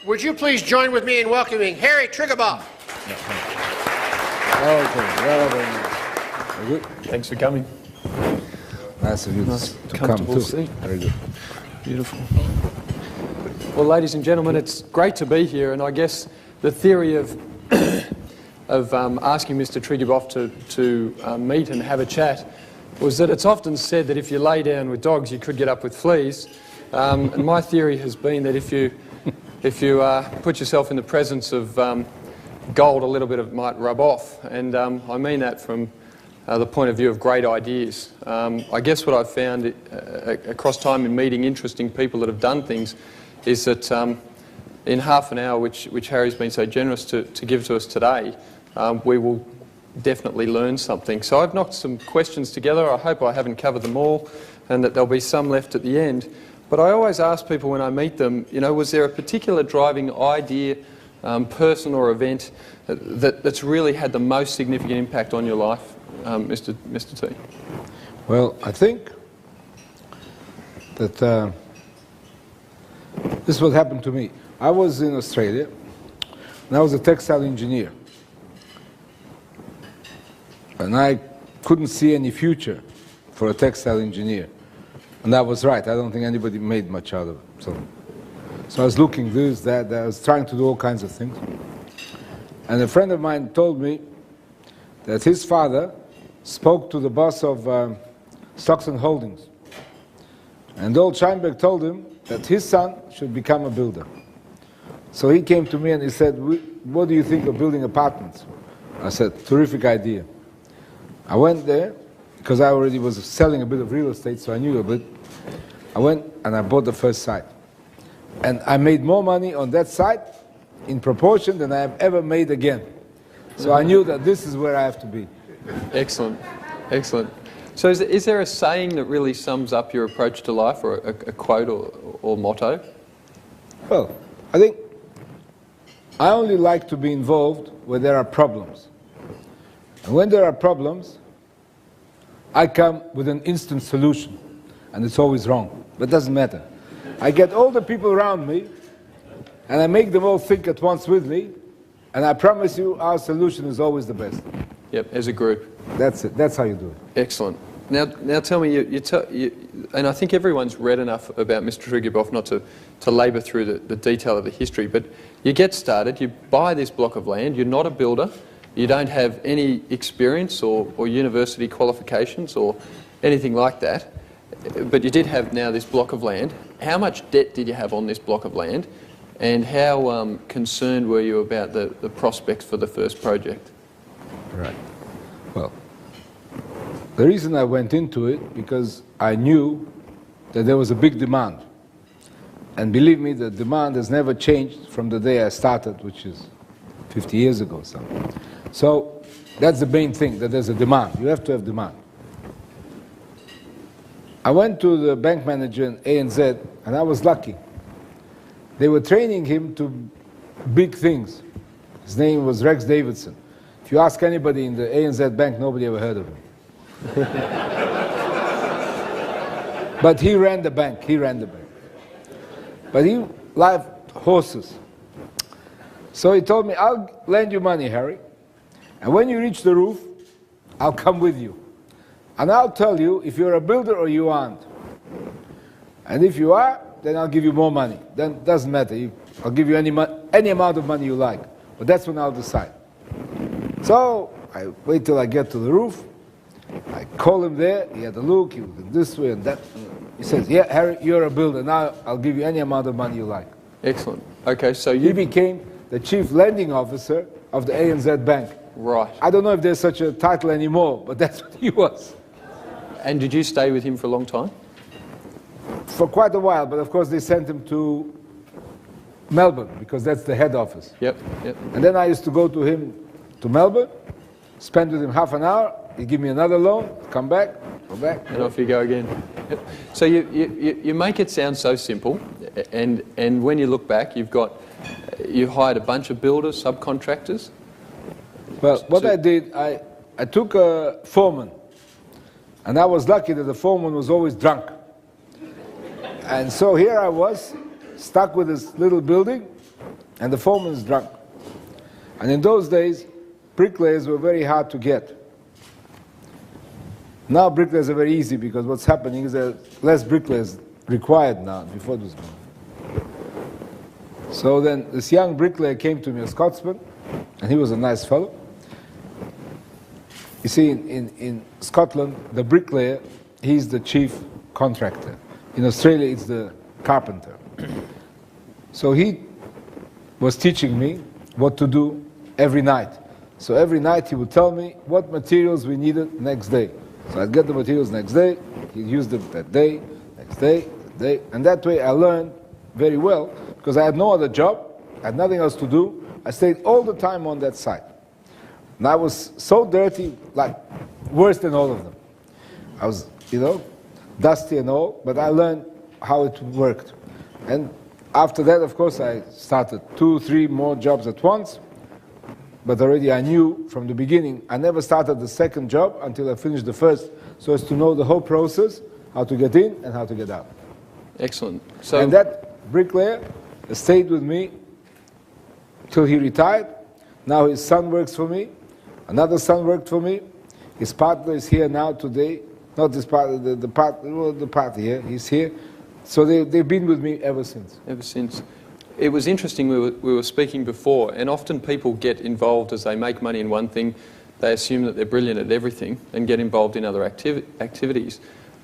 would you please join with me in welcoming Harry Triguboff? Okay, well, very nice. Very good. Thanks for coming. Nice of you to come too. Seat. Very good. Beautiful. Well, ladies and gentlemen, it's great to be here, and I guess the theory of asking Mr. Triguboff to meet and have a chat was that it's often said that if you lay down with dogs, you could get up with fleas. And my theory has been that if you put yourself in the presence of gold, a little bit of it might rub off. And I mean that from the point of view of great ideas. I guess what I've found across time in meeting interesting people that have done things is that in half an hour, which Harry's been so generous to give to us today, we will definitely learn something. So I've knocked some questions together. I hope I haven't covered them all and that there'll be some left at the end. But I always ask people when I meet them, you know, was there a particular driving idea, person or event that's really had the most significant impact on your life, Mr. T? Well, I think that this is what happened to me. I was in Australia, and I was a textile engineer. And I couldn't see any future for a textile engineer. And that was right. I don't think anybody made much out of it. So I was looking this, that, I was trying to do all kinds of things. And a friend of mine told me that his father spoke to the boss of Stocks and Holdings. And old Scheinberg told him that his son should become a builder. So he came to me and he said, what do you think of building apartments? I said, terrific idea. I went there, because I already was selling a bit of real estate, so I knew a bit. I went and I bought the first site. And I made more money on that site in proportion than I have ever made again. So I knew that this is where I have to be. Excellent, excellent. So is there a saying that really sums up your approach to life, or a quote or motto? Well, I think I only like to be involved where there are problems. And when there are problems, I come with an instant solution, and it's always wrong, but it doesn't matter. I get all the people around me, and I make them all think at once with me, and I promise you our solution is always the best. Yep, as a group. That's it. That's how you do it. Excellent. Now tell me, and I think everyone's read enough about Mr. Triguboff not to labour through the detail of the history, but you get started, you buy this block of land, you're not a builder, you don't have any experience or university qualifications or anything like that, but you did have now this block of land. How much debt did you have on this block of land, and how concerned were you about the prospects for the first project? Right. Well, the reason I went into it, because I knew that there was a big demand. And believe me, the demand has never changed from the day I started, which is 50 years ago or something. So that's the main thing, that there's a demand. You have to have demand. I went to the bank manager in ANZ, and I was lucky. They were training him to big things. His name was Rex Davidson. If you ask anybody in the ANZ bank, nobody ever heard of him. But he ran the bank. But he liked horses. So he told me, I'll lend you money, Harry. And when you reach the roof, I'll come with you. And I'll tell you if you're a builder or you aren't. And if you are, then I'll give you more money. Then it doesn't matter. I'll give you any amount of money you like. But that's when I'll decide. So I wait till I get to the roof. I call him there. He had a look. He looked this way and that. He says, yeah, Harry, you're a builder. Now I'll give you any amount of money you like. Excellent. Okay, so He became the chief lending officer of the ANZ Bank. Right. I don't know if there's such a title anymore, but that's what he was. And did you stay with him for a long time? For quite a while, but of course they sent him to Melbourne, because that's the head office. Yep. And then I used to go to him to Melbourne, spend with him half an hour, he'd give me another loan, come back, go back. And off you go again. Yep. So you make it sound so simple, and when you look back, you hired a bunch of builders, subcontractors. Well, what I did, I took a foreman, and I was lucky that the foreman was always drunk. And so here I was, stuck with this little building, and the foreman is drunk. And in those days, bricklayers were very hard to get. Now bricklayers are very easy because what's happening is there are less bricklayers required now. Before it was more. So then this young bricklayer came to me, a Scotsman, and he was a nice fellow. You see, in Scotland, the bricklayer, he's the chief contractor. In Australia, it's the carpenter. So he was teaching me what to do every night. So every night he would tell me what materials we needed next day. So I'd get the materials next day, he'd use them that day, next day, that day. And that way I learned very well, because I had no other job, I had nothing else to do. I stayed all the time on that site. And I was so dirty, like worse than all of them. I was, dusty and all, but I learned how it worked. And after that, of course, I started 2, 3 more jobs at once. But already I knew from the beginning, I never started the second job until I finished the first, so as to know the whole process, how to get in and how to get out. Excellent. And that bricklayer stayed with me till he retired. Now his son works for me, another son worked for me. His partner is here now today. Not this part, the part here, he's here. So they've been with me ever since. Ever since. It was interesting, we were speaking before, and often people get involved as they make money in one thing. They assume that they're brilliant at everything and get involved in other activities.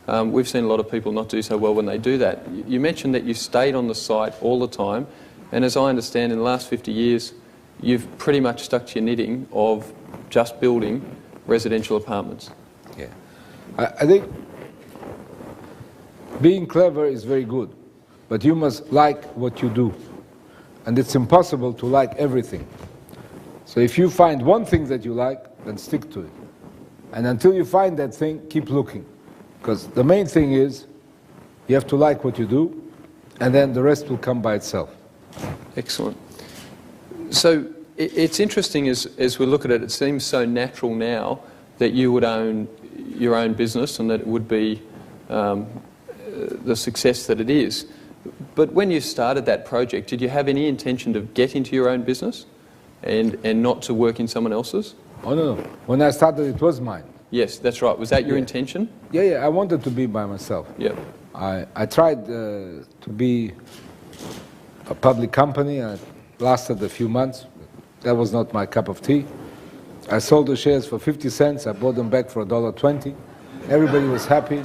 We've seen a lot of people not do so well when they do that. You mentioned that you stayed on the site all the time, and as I understand, in the last 50 years, you've pretty much stuck to your knitting of just building residential apartments. Yeah. I think being clever is very good, but you must like what you do. And it's impossible to like everything. So if you find one thing that you like, then stick to it. And until you find that thing, keep looking. Because the main thing is, you have to like what you do, and then the rest will come by itself. Excellent. So it's interesting as we look at it, it seems so natural now that you would own your own business and that it would be the success that it is. But when you started that project, did you have any intention to get into your own business and not to work in someone else's? Oh, no. When I started, it was mine. Yes, that's right. Was that your intention? Yeah, I wanted to be by myself. Yeah. I tried to be a public company. I lasted a few months. That was not my cup of tea. I sold the shares for 50 cents. I bought them back for $1.20. Everybody was happy.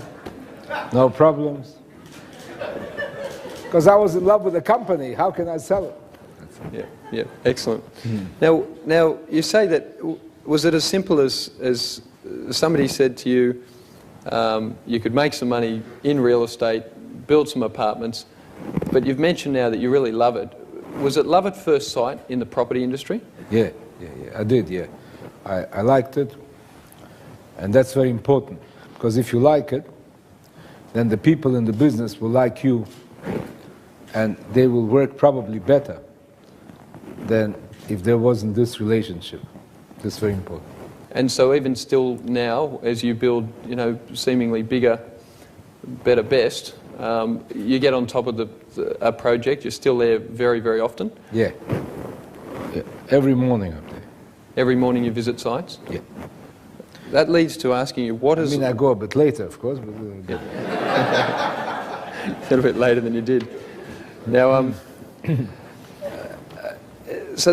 No problems. Because I was in love with the company. How can I sell it? Yeah, excellent. Now, you say that, was it as simple as somebody said to you, you could make some money in real estate, build some apartments, but you've mentioned now that you really love it. Was it love at first sight in the property industry? Yeah, I did, yeah. I liked it, and that's very important, because if you like it, then the people in the business will like you, and they will work probably better than if there wasn't this relationship. That's very important. And so even still now, as you build, seemingly bigger, better, best, you get on top of a project, you're still there very, very often? Yeah. Every morning I'm there. Every morning you visit sites? Yeah. That leads to asking you, what is... I go a bit later, of course, but... a little bit later than you did. Now, so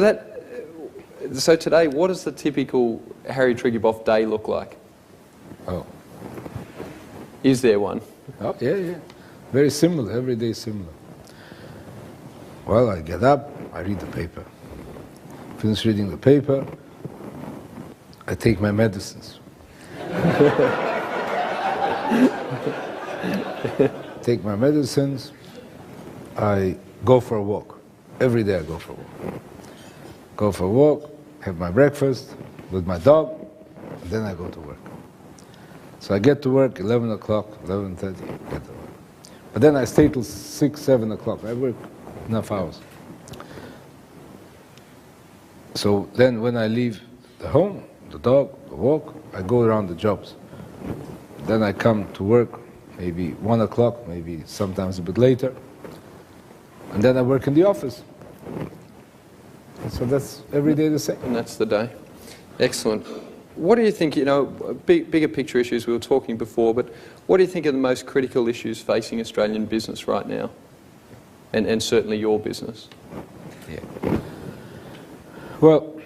today, what does the typical Harry Triguboff day look like? Oh. Is there one? Oh, yeah. Very similar, every day similar. Well, I get up, I read the paper. Finish reading the paper, I take my medicines. Take my medicines, I go for a walk. Every day I go for a walk. Go for a walk, have my breakfast with my dog, and then I go to work. So I get to work 11 o'clock, 11:30, get to work. But then I stay till 6, 7 o'clock. I work enough hours. So then when I leave the home, the dog, the walk, I go around the jobs. Then I come to work, maybe 1 o'clock, maybe sometimes a bit later. And then I work in the office. So that's every day the same. And that's the day. Excellent. What do you think, you know, bigger picture issues, we were talking before, but what do you think are the most critical issues facing Australian business right now? And certainly your business? Yeah. Well,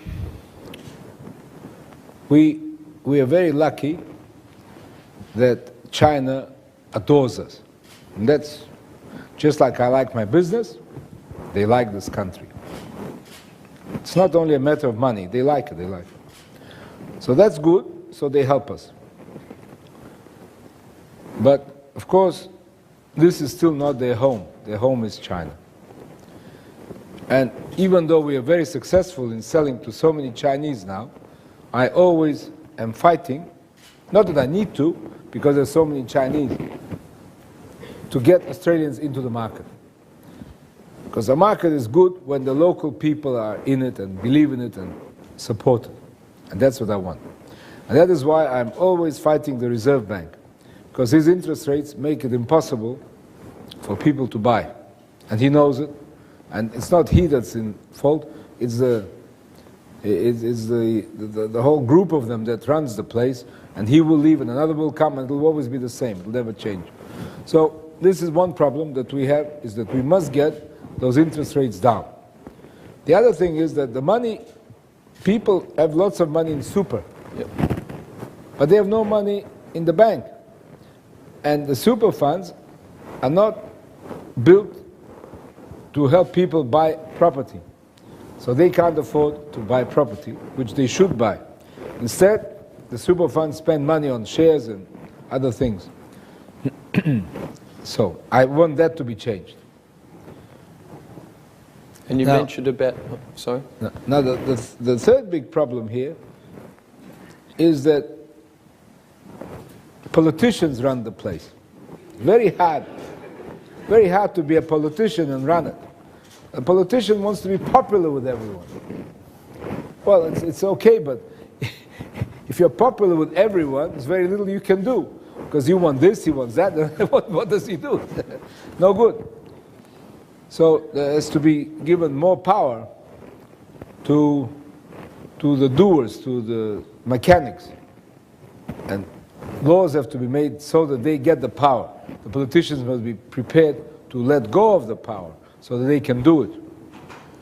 we are very lucky that China adores us. And that's just like I like my business, they like this country. It's not only a matter of money, they like it, So that's good, so they help us. But, of course, this is still not their home. Their home is China. And even though we are very successful in selling to so many Chinese now, I always am fighting, not that I need to, because there's so many Chinese, to get Australians into the market. Because the market is good when the local people are in it and believe in it and support it. And that's what I want. And that is why I'm always fighting the Reserve Bank, because his interest rates make it impossible for people to buy. And he knows it. And it's not he that's in fault, it's the whole group of them that runs the place, and he will leave and another will come and it will always be the same, it will never change. So this is one problem that we have, is that we must get those interest rates down. The other thing is that the money, people have lots of money in super, but they have no money in the bank. And the super funds are not built to help people buy property. So they can't afford to buy property, which they should buy. Instead, the super funds spend money on shares and other things. So I want that to be changed. And you mentioned about, sorry? Now the third big problem here is that politicians run the place. Very hard to be a politician and run it. A politician wants to be popular with everyone. Well, it's okay, but if you're popular with everyone, there's very little you can do. Because you want this, he wants that, what does he do? No good. So there has to be given more power to the doers, to the mechanics. And laws have to be made so that they get the power. The politicians must be prepared to let go of the power so that they can do it.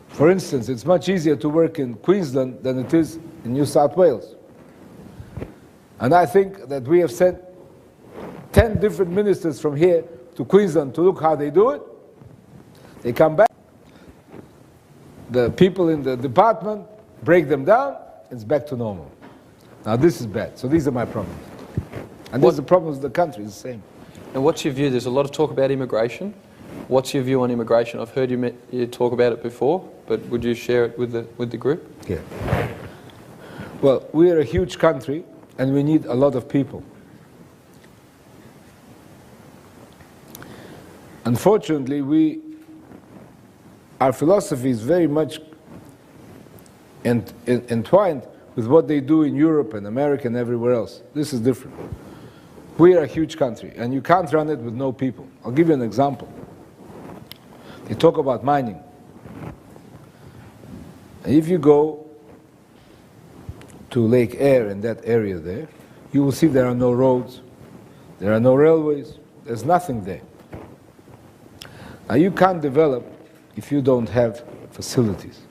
For instance, it's much easier to work in Queensland than it is in New South Wales. And I think that we have sent 10 different ministers from here to Queensland to look how they do it. They come back, the people in the department break them down, it's back to normal. Now this is bad. So these are my problems. And these are the problems of the country, it's the same. And what's your view? There's a lot of talk about immigration. What's your view on immigration? I've heard you talk about it before, but would you share it with the group? Yeah. Well, we are a huge country and we need a lot of people. Unfortunately, our philosophy is very much entwined with what they do in Europe and America and everywhere else. This is different. We are a huge country, and you can't run it with no people. I'll give you an example. They talk about mining. And if you go to Lake Eyre in that area there, you will see there are no roads, there are no railways, there's nothing there. Now you can't develop if you don't have facilities.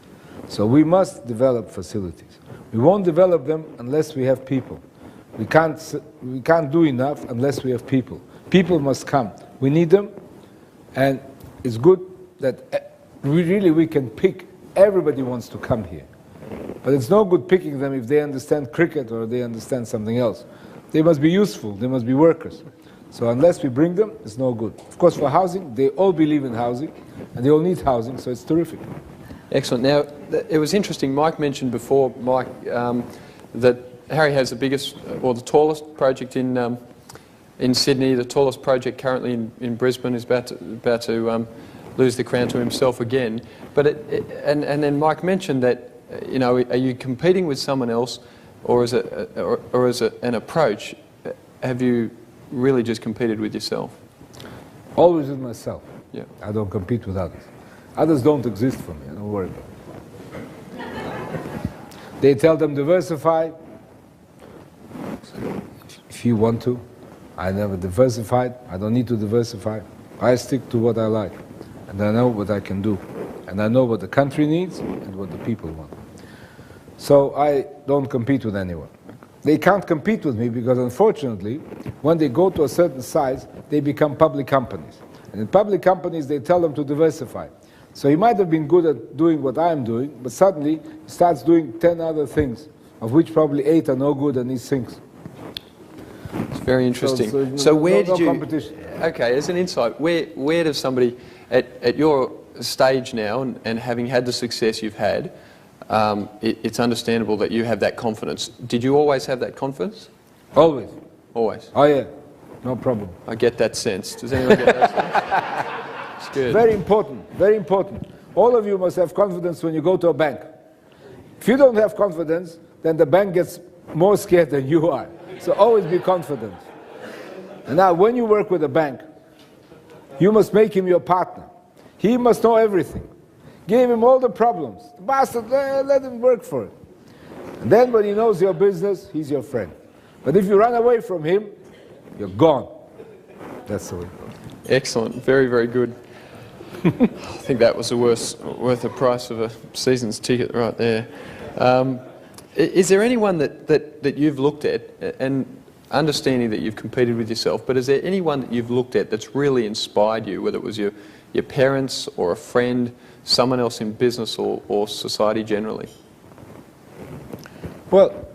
So we must develop facilities. We won't develop them unless we have people. We can't do enough unless we have people. People must come. We need them, and it's good that we can pick. Everybody wants to come here. But it's no good picking them if they understand cricket or they understand something else. They must be useful. They must be workers. So unless we bring them, it's no good. Of course, for housing, they all believe in housing, and they all need housing, so it's terrific. Excellent. Now, it was interesting, Mike mentioned before, Mike, that Harry has the biggest, or the tallest project in Sydney. The tallest project currently in Brisbane is about to lose the crown to himself again. But and then Mike mentioned that, you know, are you competing with someone else, or is it an approach? Have you really just competed with yourself? Always with myself. Yeah. I don't compete with others. Others don't exist for me. Don't worry about it. They tell them diversify. If you want to. I never diversified. I don't need to diversify. I stick to what I like. And I know what I can do. And I know what the country needs and what the people want. So I don't compete with anyone. They can't compete with me because, unfortunately, when they go to a certain size, they become public companies. And in public companies, they tell them to diversify. So he might have been good at doing what I'm doing, but suddenly he starts doing 10 other things, of which probably 8 are no good, and he sinks. It's very interesting. So where did you... Okay, as an insight, where does somebody, at your stage now, and having had the success you've had, it's understandable that you have that confidence. Did you always have that confidence? Always. Always? Oh, yeah. No problem. I get that sense. Does anyone get that sense? It's good. Very important. Very important. All of you must have confidence when you go to a bank. If you don't have confidence, then the bank gets more scared than you are. So always be confident. And now, when you work with a bank, you must make him your partner. He must know everything. Give him all the problems. The bastard, let him work for it. And then when he knows your business, he's your friend. But if you run away from him, you're gone. That's the way. Excellent. Very, very good. I think that was worth the price of a season's ticket right there. Is there anyone that you've looked at, and understanding that you've competed with yourself, but is there anyone that you've looked at that's really inspired you, whether it was your parents or a friend, someone else in business or society generally? Well,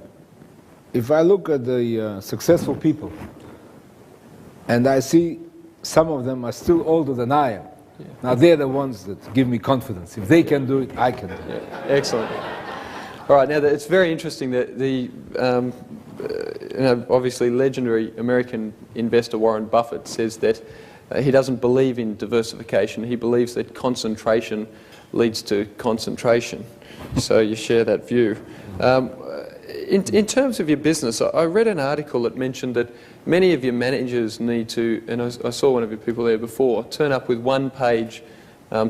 if I look at the successful people, and I see some of them are still older than I am, now they're the ones that give me confidence. If they can do it, I can do it. Yeah. Excellent. All right, now it's very interesting that obviously legendary American investor Warren Buffett says that he doesn't believe in diversification. He believes that concentration leads to concentration. So you share that view. In terms of your business, I read an article that mentioned that many of your managers need to, and I saw one of your people there before, turn up with one-page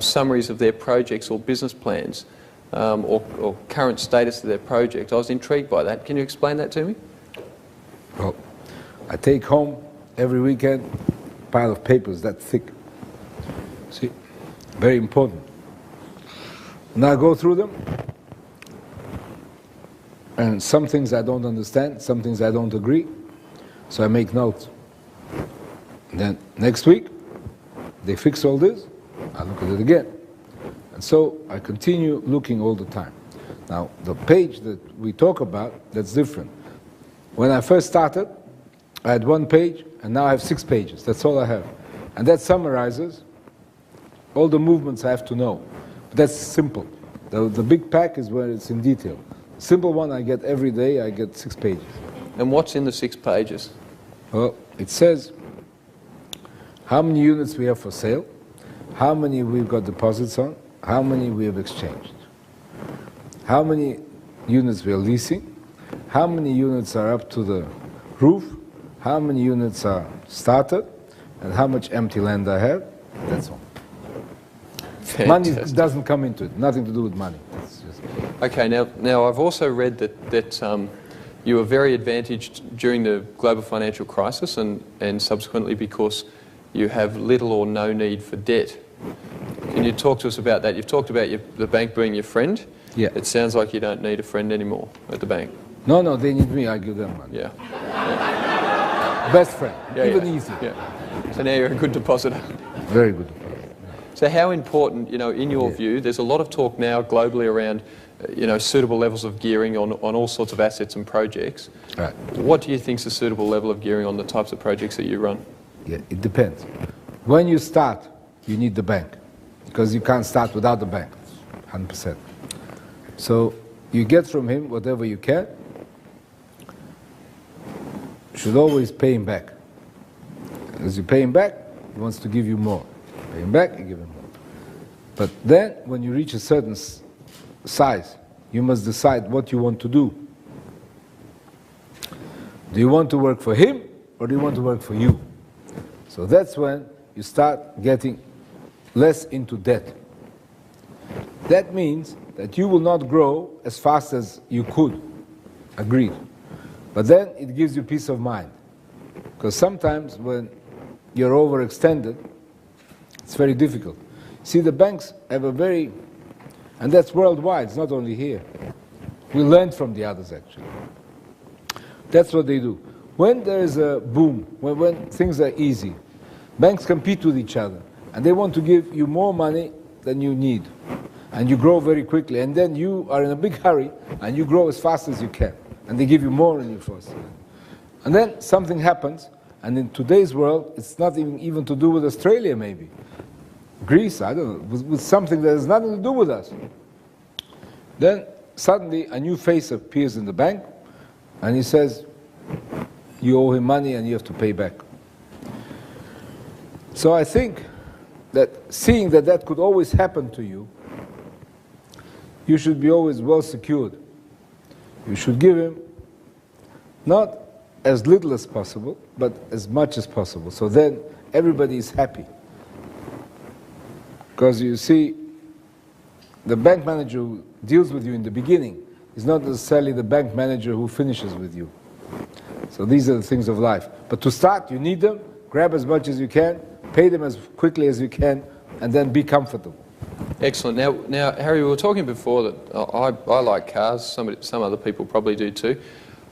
summaries of their projects or business plans or current status of their project. I was intrigued by that. Can you explain that to me? Well, I take home every weekend a pile of papers that thick. See, very important. And I go through them, and some things I don't understand, some things I don't agree, so I make notes. And then next week, they fix all this, I look at it again. And so I continue looking all the time. Now, the page that we talk about, that's different. When I first started, I had 1 page, and now I have 6 pages. That's all I have. And that summarizes all the movements I have to know. But that's simple. The big pack is where it's in detail. The simple one I get every day, I get 6 pages. And what's in the 6 pages? Well, it says how many units we have for sale, how many we've got deposits on, how many we have exchanged, how many units we are leasing, how many units are up to the roof, how many units are started, and how much empty land I have. That's all. Fantastic. Money doesn't come into it. Nothing to do with money. It's just... Okay, now I've also read that you were very advantaged during the global financial crisis and subsequently because you have little or no need for debt. Can you talk to us about that? You've talked about the bank being your friend. Yeah. It sounds like you don't need a friend anymore at the bank. No, they need me. I give them money. Yeah. Best friend. Even easy. Yeah. So now you're a good depositor. Very good. So how important, in your view, there's a lot of talk now globally around, suitable levels of gearing on all sorts of assets and projects. Right. What do you think is a suitable level of gearing on the types of projects that you run? Yeah, it depends. When you start, you need the bank because you can't start without the bank, 100%. So you get from him whatever you can. You should always pay him back. As you pay him back, he wants to give you more. Pay him back, you give him more. But then, when you reach a certain size, you must decide what you want to do. Do you want to work for him, or do you want to work for you? So that's when you start getting less into debt. that means that you will not grow as fast as you could. Agreed. But then it gives you peace of mind. Because sometimes when you're overextended, it's very difficult. See, the banks have a very, and that's worldwide, it's not only here. We learned from the others, actually. That's what they do. When there is a boom, when things are easy, banks compete with each other, and they want to give you more money than you need. And you grow very quickly, and then you are in a big hurry, and you grow as fast as you can. And they give you more than you first. And then something happens, and in today's world, it's not even to do with Australia, maybe. Greece, I don't know, with something that has nothing to do with us. Then suddenly a new face appears in the bank, and he says, you owe him money and you have to pay back. So I think that seeing that that could always happen to you, you should be always well secured. You should give him not as little as possible, but as much as possible. So then everybody is happy. Because you see, the bank manager who deals with you in the beginning is not necessarily the bank manager who finishes with you. So these are the things of life. But to start, you need them, grab as much as you can, pay them as quickly as you can, and then be comfortable. Excellent. Now, Harry, we were talking before that I like cars. Some other people probably do too.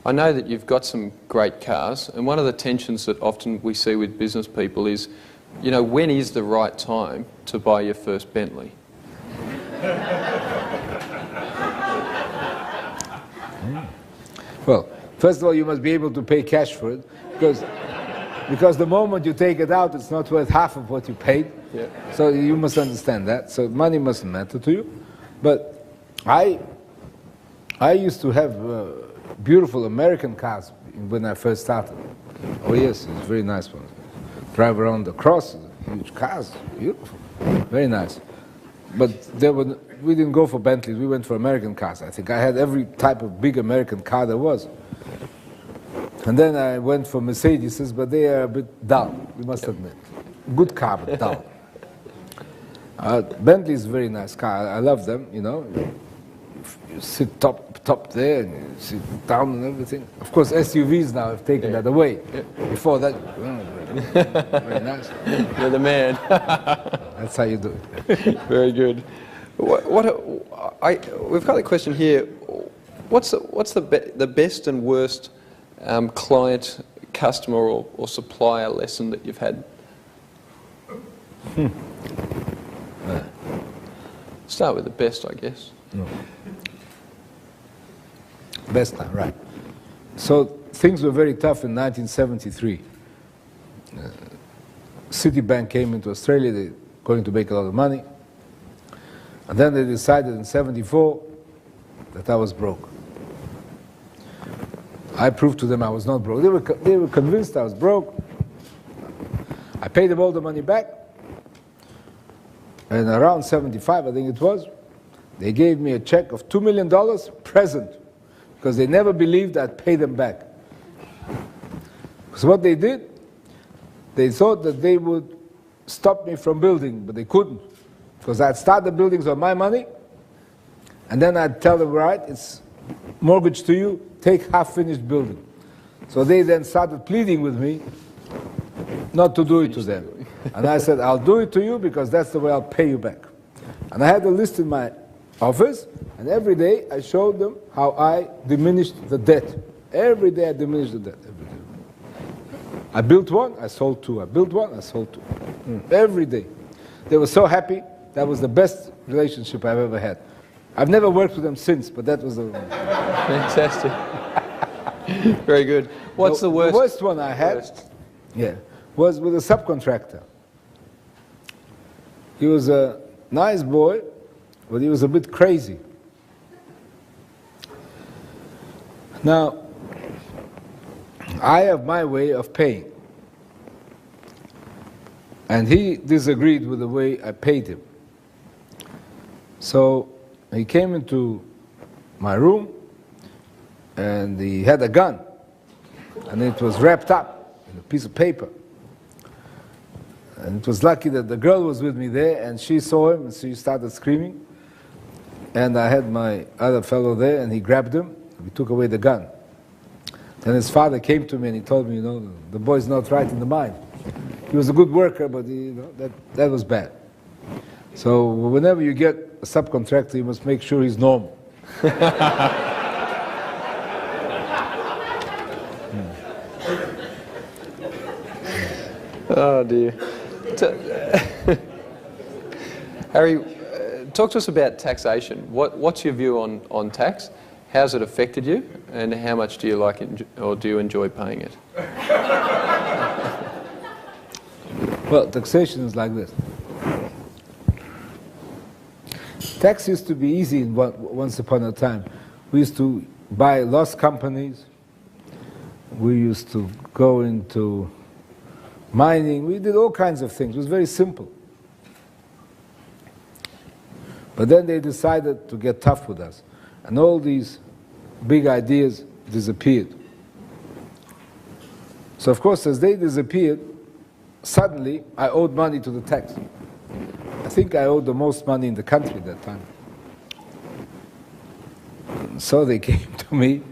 I know that you've got some great cars, and one of the tensions that often we see with business people is, you know, when is the right time to buy your first Bentley? Well, first of all, you must be able to pay cash for it, because the moment you take it out, it's not worth half of what you paid. Yeah. So you must understand that. So money mustn't matter to you. But I used to have beautiful American cars when I first started. Oh yes, it's very nice ones. Drive around the cross, huge cars, beautiful, very nice. But we didn't go for Bentleys, we went for American cars. I think I had every type of big American car there was. And then I went for Mercedes, but they are a bit dull, we must admit. Good car, but dull. Bentley is a very nice car. I love them, you know. You sit top there, and you sit down and everything. Of course, SUVs now have taken that away. Yeah. Before that, very nice. You're the man. That's how you do it. Very good. We've got a question here. What's the best and worst client, customer, or supplier lesson that you've had? Start with the best, I guess. No. Best time, right. So things were very tough in 1973. Citibank came into Australia, they were going to make a lot of money. And then they decided in 74 that I was broke. I proved to them I was not broke. They were convinced I was broke. I paid them all the money back. And around 75, I think it was, they gave me a check of $2 million present, because they never believed I'd pay them back. So what they did, they thought that they would stop me from building, but they couldn't, because I'd start the buildings on my money, and then I'd tell them, right, it's mortgage to you, take half-finished building. So they then started pleading with me not to do it to them. And I said, I'll do it to you because that's the way I'll pay you back. And I had a list in my office, and every day I showed them how I diminished the debt. Every day I diminished the debt. Every day. I built one, I sold two. I built one, I sold two. Every day. They were so happy. That was the best relationship I've ever had. I've never worked with them since, but that was the one. Fantastic. Very good. What's the worst? The worst one I had, was with a subcontractor. He was a nice boy, but he was a bit crazy. Now, I have my way of paying. And he disagreed with the way I paid him. So he came into my room and he had a gun, and it was wrapped up in a piece of paper. And it was lucky that the girl was with me there, and she saw him and she started screaming. and I had my other fellow there, and he grabbed him. We took away the gun. Then his father came to me and he told me, you know, the boy's not right in the mind. He was a good worker, but that was bad. So whenever you get a subcontractor, you must make sure he's normal. Oh dear. Harry, talk to us about taxation. What's your view on tax? How's it affected you, and how much do you like it, or do you enjoy paying it? Well, taxation is like this. Tax used to be easy once upon a time. We used to buy lost companies. We used to go into mining. We did all kinds of things. It was very simple. But then they decided to get tough with us. And all these big ideas disappeared. So of course, as they disappeared, suddenly I owed money to the tax. I think I owed the most money in the country at that time. And so they came to me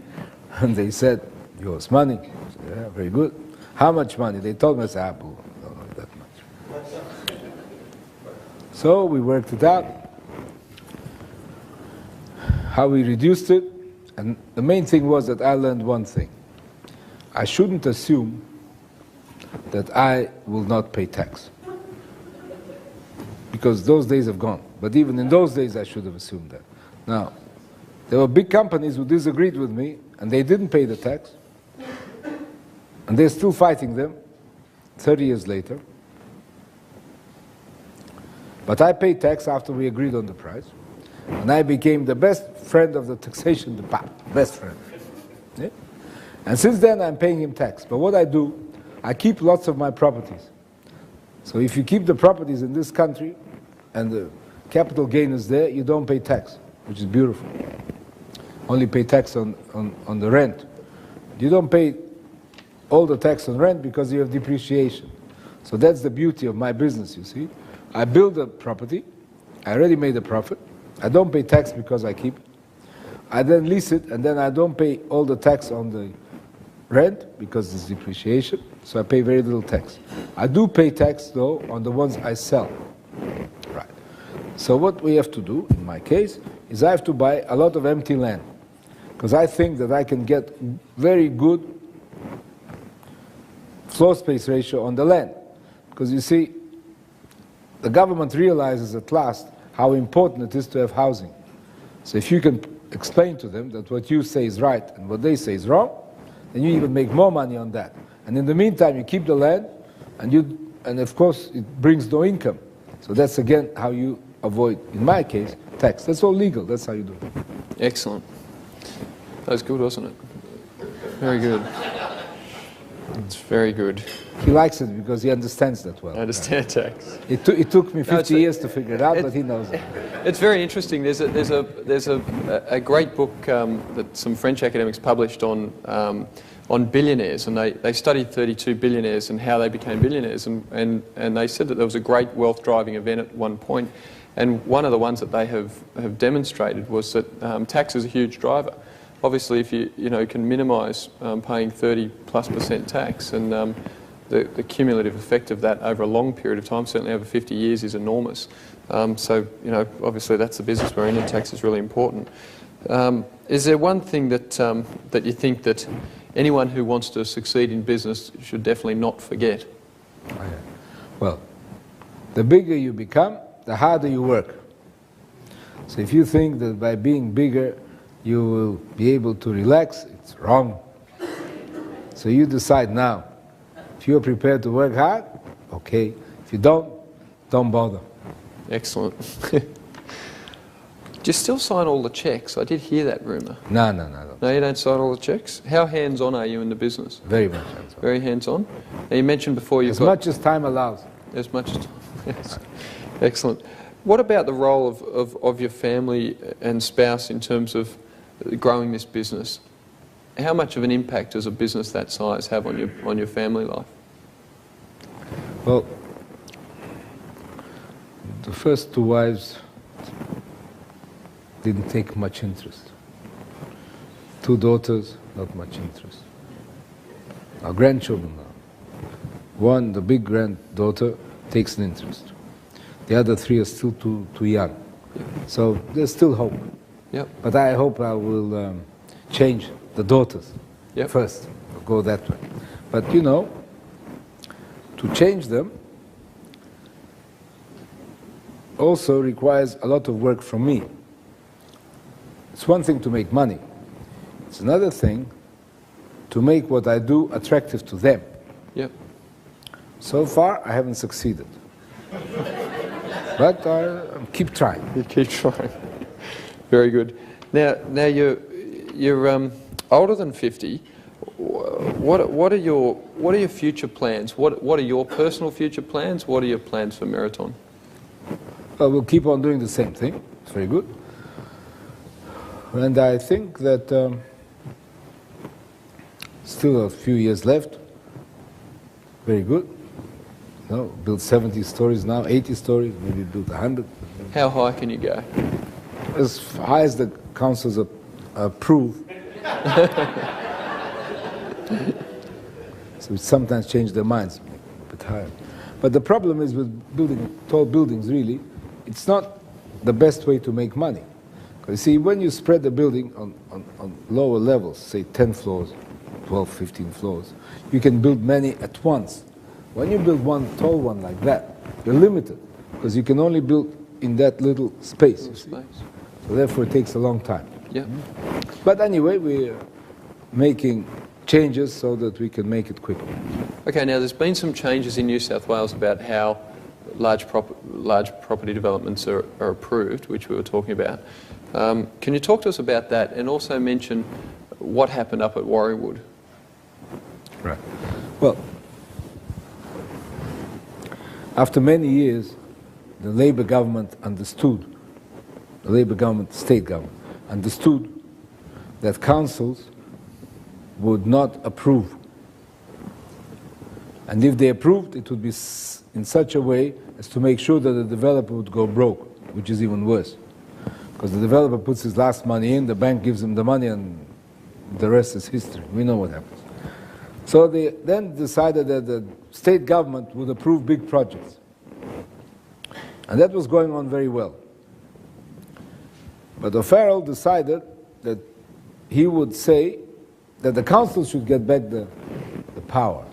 and they said, "You owe us money." I said, "Yeah, very good. How much money?" They told me, I said, "Boo, not that much." So we worked it out, how we reduced it, and the main thing was that I learned one thing. I shouldn't assume that I will not pay tax, because those days have gone. But even in those days, I should have assumed that. Now, there were big companies who disagreed with me, and they didn't pay the tax, and they're still fighting them 30 years later. But I paid tax after we agreed on the price, and I became the best friend of the taxation department, best friend. Yeah? And since then, I'm paying him tax. But what I do, I keep lots of my properties. So if you keep the properties in this country, and the capital gain is there, you don't pay tax, which is beautiful. Only pay tax on the rent. You don't pay all the tax on rent because you have depreciation. So that's the beauty of my business, you see. I build a property, I already made a profit, I don't pay tax because I keep it. I then lease it, and then I don't pay all the tax on the rent because it's depreciation, so I pay very little tax. I do pay tax, though, on the ones I sell. Right. So what we have to do, in my case, is I have to buy a lot of empty land, because I think that I can get very good floor space ratio on the land. Because you see, the government realizes at last how important it is to have housing. So if you can explain to them that what you say is right and what they say is wrong, then you even make more money on that. And in the meantime, you keep the land, and of course, it brings no income. So that's again how you avoid, in my case, tax. That's all legal. That's how you do it. Excellent. That was good, wasn't it? Very good. It's very good. He likes it because he understands that well. I understand tax. It took me 50 years to figure it out, but he knows it. It's very interesting. There's a great book that some French academics published on billionaires, and they studied 32 billionaires and how they became billionaires, and they said that there was a great wealth driving event at one point, and one of the ones that they have demonstrated was that tax is a huge driver. Obviously, if you can minimise paying 30+% tax, and the cumulative effect of that over a long period of time, certainly over 50 years, is enormous. So obviously that's the business we're in, and tax is really important. Is there one thing that you think that anyone who wants to succeed in business should definitely not forget? Well, the bigger you become, the harder you work. So if you think that by being bigger you will be able to relax, it's wrong. So you decide now. If you're prepared to work hard, okay. If you don't bother. Excellent. Do you still sign all the checks? I did hear that rumour. No. No, you don't sign all the checks? How hands-on are you in the business? Very much hands-on. Very hands-on? Now, you mentioned before you've got... As much as time allows. As much as time, yes. Excellent. What about the role of your family and spouse in terms of growing this business? How much of an impact does a business that size have on your family life? Well, the first two wives didn't take much interest. 2 daughters, not much interest. Our grandchildren now. One, the big granddaughter, takes an interest. The other 3 are still too young. So there's still hope. Yep. But I hope I will change the daughters first, go that way. But you know, to change them also requires a lot of work from me. It's one thing to make money. It's another thing to make what I do attractive to them. Yep. So far, I haven't succeeded. But I keep trying. You keep trying. Very good. Now you're older than 50. What are your future plans? What are your personal future plans? What are your plans for Meriton? We'll keep on doing the same thing. It's very good. And I think that still a few years left. Very good. No, build 70 stories now, 80 stories, maybe build 100. How high can you go? As high as the councils approve. So we sometimes change their minds a bit higher. But the problem is with building tall buildings, really, it's not the best way to make money. Because you see, when you spread the building on lower levels, say 10 floors, 12, 15 floors, you can build many at once. When you build one tall one like that, you're limited, because you can only build in that little space. So therefore, it takes a long time. Yeah. But anyway, we're making changes so that we can make it quicker. Okay, now there's been some changes in New South Wales about how large property developments are approved, which we were talking about. Can you talk to us about that and also mention what happened up at Warriewood? Right. Well, after many years, the Labour government understood, the Labour government, state government, understood that councils would not approve. And if they approved, it would be in such a way as to make sure that the developer would go broke, which is even worse. Because the developer puts his last money in, the bank gives him the money, and the rest is history. We know what happens. So they then decided that the state government would approve big projects. And that was going on very well. But O'Farrell decided that he would say that the council should get back the power.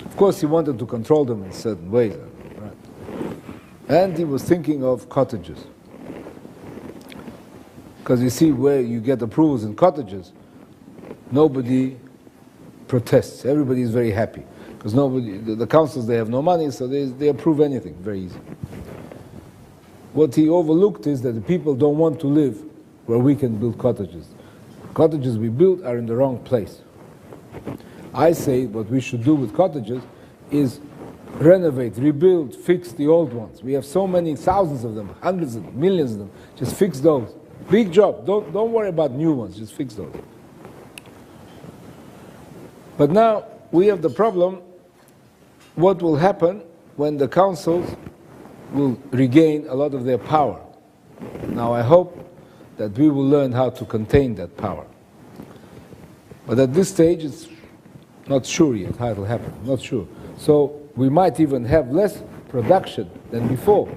Of course, he wanted to control them in certain ways. Right? And he was thinking of cottages. Because you see, where you get approvals in cottages, nobody protests. Everybody is very happy. Because the councils, they have no money, so they approve anything very easy. What he overlooked is that the people don't want to live where we can build cottages. Cottages we build are in the wrong place. I say what we should do with cottages is renovate, rebuild, fix the old ones. We have so many thousands of them, hundreds of millions of them. Just fix those. Big job. Don't worry about new ones. Just fix those. But now we have the problem, what will happen when the councils will regain a lot of their power. Now I hope that we will learn how to contain that power. But at this stage, it's not sure yet how it will happen, not sure. So we might even have less production than before.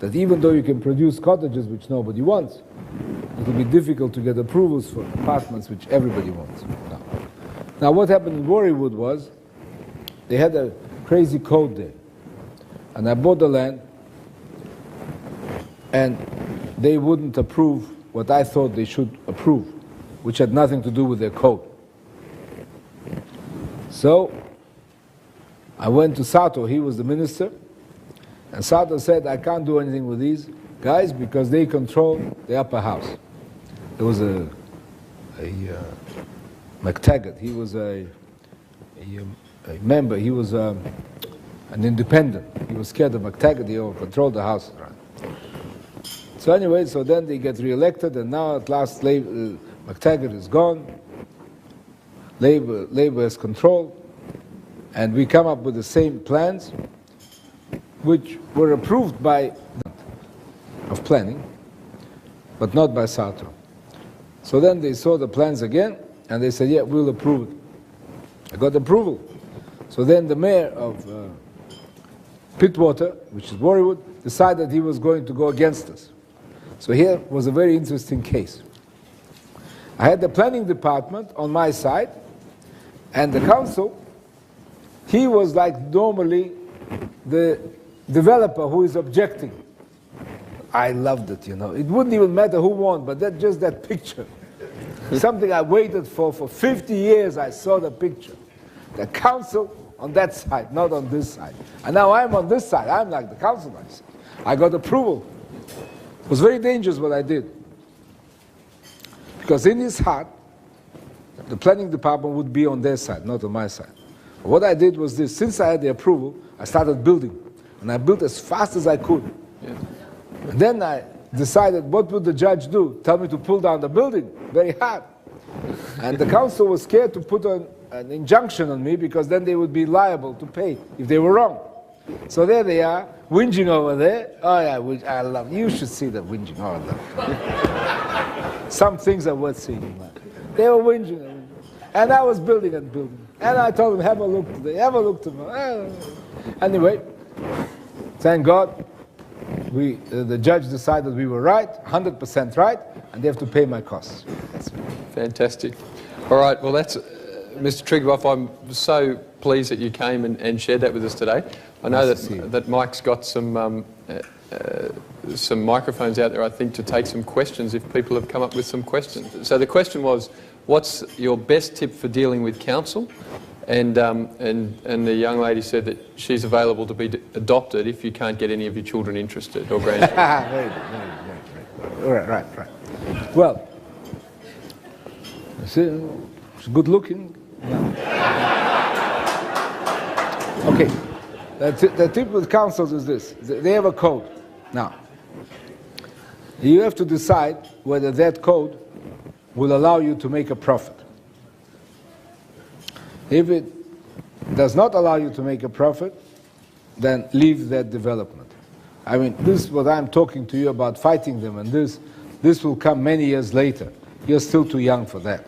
That even though you can produce cottages which nobody wants, it will be difficult to get approvals for apartments which everybody wants. Now what happened in Warriewood was, they had a crazy code there. And I bought the land, and they wouldn't approve what I thought they should approve, which had nothing to do with their code. So I went to Sato, he was the minister, and Sato said, I can't do anything with these guys because they control the upper house. There was a McTaggart, he was a member, he was an independent. He was scared of McTaggart, he controlled the house. So anyway, so then they get re-elected, and now at last McTaggart is gone, Labour has control, and we come up with the same plans, which were approved by of planning, but not by Sartre. So then they saw the plans again, and they said, yeah, we'll approve it. I got approval. So then the mayor of Pittwater, which is Warriewood, decided he was going to go against us. So here was a very interesting case. I had the planning department on my side, and the council, he was like normally the developer who is objecting. I loved it, you know. It wouldn't even matter who won, but just that picture. Something I waited for 50 years, I saw the picture. The council on that side, not on this side. And now I'm on this side. I'm like the council. I got approval. It was very dangerous what I did. Because in his heart, the planning department would be on their side, not on my side. But what I did was this. Since I had the approval, I started building. And I built as fast as I could. Yeah. And then I decided, what would the judge do? Tell me to pull down the building very hard. And the council was scared to put an injunction on me, because then they would be liable to pay if they were wrong. So there they are, whinging over there. Oh yeah, I love it. You should see the whinging. Oh, I love it. Some things are worth seeing. They were whinging. And I was building and building. And I told them, have a look today, have a look tomorrow. Anyway, thank God, the judge decided we were right, 100% right, and they have to pay my costs. That's it. Fantastic. All right, well, that's... Mr. Triguboff, I'm so pleased that you came and shared that with us today. I know that Mike's got some microphones out there, I think, to take some questions if people have come up with some questions. So the question was, what's your best tip for dealing with council? And the young lady said that she's available to be adopted if you can't get any of your children interested or grandchildren. Very good, very good. Right. Well, she's good looking. Okay, the tip with councils is this. They have a code. Now, you have to decide whether that code will allow you to make a profit. If it does not allow you to make a profit, then leave that development. I mean, this is what I'm talking to you about, fighting them, and this will come many years later. You're still too young for that.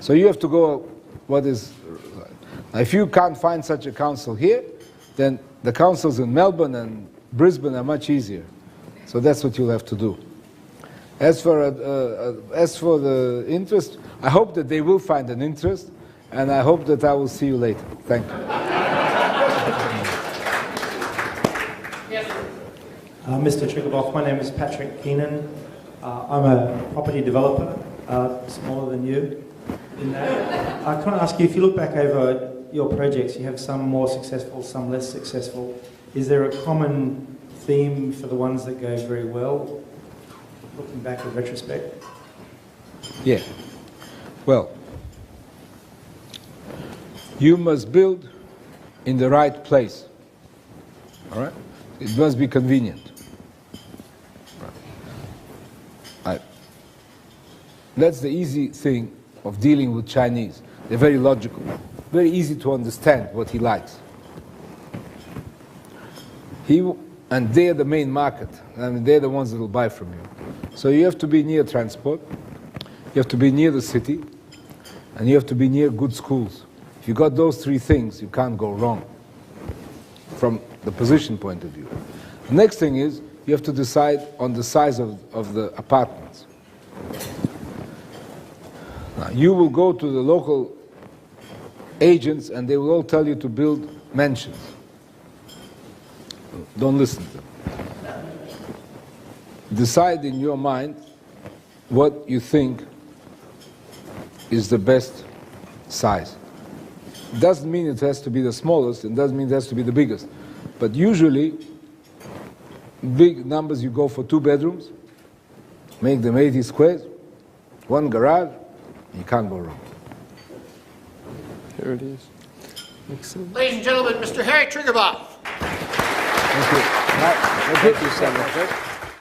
So you have to go what is... Now, if you can't find such a council here, then the councils in Melbourne and Brisbane are much easier. So that's what you'll have to do. As for the interest, I hope that they will find an interest, and I hope that I will see you later. Thank you. Mr. Triguboff, my name is Patrick Keenan. I'm a property developer, smaller than you. In that, I kind of ask you, if you look back over your projects, you have some more successful, some less successful. Is there a common theme for the ones that go very well, looking back in retrospect? Yeah. Well, you must build in the right place. All right? It must be convenient. Right. That's the easy thing of dealing with Chinese. They're very logical, very easy to understand what he likes. And they're the main market. I mean, they're the ones that will buy from you. So you have to be near transport, you have to be near the city, and you have to be near good schools. If you got those three things, you can't go wrong from the position point of view. The next thing is, you have to decide on the size of the apartments. Now, you will go to the local agents and they will all tell you to build mansions. Don't listen to them. Decide in your mind what you think is the best size. It doesn't mean it has to be the smallest, it doesn't mean it has to be the biggest. But usually, big numbers, you go for 2 bedrooms, make them 80 squares, 1 garage, you can't go wrong. Here it is. Excellent. Ladies and gentlemen, Mr. Harry Triguboff. Thank you. Right. Thank you so much.